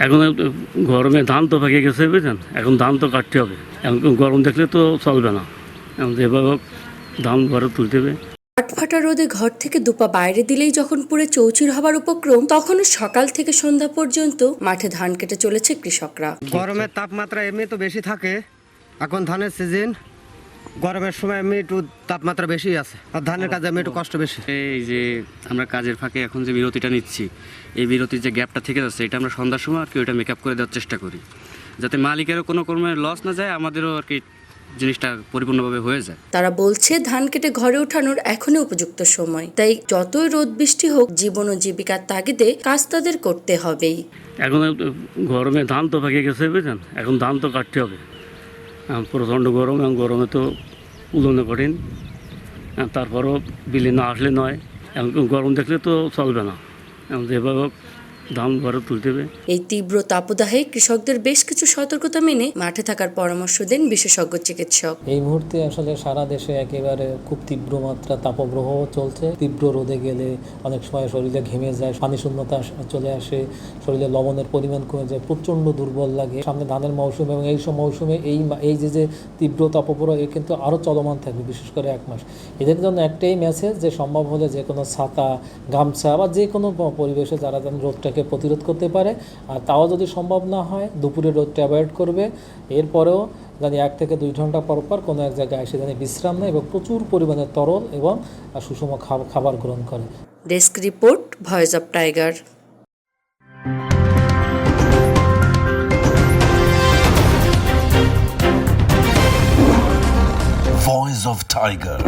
এখন গরমে ধান তো পেকে গেছে বুঝছেন, এখন ধান তো কাটতে হবে। এখন গরম দেখলে তো চলবে না, এখন যেভাবে হোক ধান ঘরে তুলতে হবে। কাঠফাটা রোদে ঘর থেকে দুপা বাইরে দিলেই যখন পুরো চৌচির হবার উপক্রম, তখনও সকাল থেকে সন্ধ্যা পর্যন্ত মাঠে ধান কেটে চলেছে কৃষকরা। গরমের তাপমাত্রা এমনি তো বেশি থাকে, এখন ধানের সিজন, গরমের সময় এমনি একটু তাপমাত্রা বেশি আছে, আর ধানের কাজে এমনি একটু কষ্ট বেশি। এই যে আমরা কাজের ফাঁকে এখন যে বিরতিটা নিচ্ছি, এই বিরতির যে গ্যাপটা থেকে যাচ্ছে, এটা আমরা সন্ধ্যার সময় আর কি ওইটা মেকআপ করে দেওয়ার চেষ্টা করি, যাতে মালিকেরও কোনো কর্মের লস না যায়, আমাদেরও আর কি জিনিসটা পরিপূর্ণভাবে হয়ে যায়। তারা বলছে ধান কেটে ঘরে ওঠানোর এখনই উপযুক্ত সময়, তাই যতই রোদ বৃষ্টি হোক জীবন ও জীবিকার তাগিদে কাজ তাদের করতে হবেই। এখন গরমে ধান তো পেকে গেছে বুঝছেন, এখন ধান তো কাটতে হবে। প্রচণ্ড গরম, এবং গরমে তো উলোনো কঠিন, তারপরও বিলি না আসলে নয়। এখন গরম দেখলে তো চলবে না, এখন যেভাবে হোক ধান ঘরে তুলতে হবে। এই তীব্র তাপদাহে কৃষকদের বেশ কিছু সতর্কতা মেনে মাঠে থাকার পরামর্শ দেন বিশেষজ্ঞ চিকিৎসক। এই মুহূর্তে আসলে সারা দেশে একেবারে খুব তীব্র মাত্রা তাপপ্রবাহ চলছে। তীব্র রোদে গেলে অনেক সময় শরীরে ঘেমে যায়, পানি শূন্যতা চলে আসে, শরীরে লবণের পরিমাণ কমে যায়, প্রচণ্ড দুর্বল লাগে। সামনে ধানের মৌসুম, এবং এই সব মৌসুমে এই যে তীব্র তাপপ্রবাহ এ কিন্তু আরও চলমান থাকবে, বিশেষ করে 1 মাস। এদের জন্য একটাই মেসেজ যে সম্ভব হলে যে কোনো ছাতা, গামছা বা যে কোনো পরিবেশে যারা যেন রোদটাকে প্রতিরোধ করতে পারে, আর তাও যদি সম্ভব না হয় দুপুরে রোদটা অ্যাভয়েড করবে। এরপরেও জানি 1 থেকে 2 ঘন্টা পর পর কোনো এক জায়গায় এসে জানি বিশ্রাম নেয় এবং প্রচুর পরিমাণে তরল এবং সুষম খাবার গ্রহণ করে। Desk report, voice of tiger. Voice of Tiger.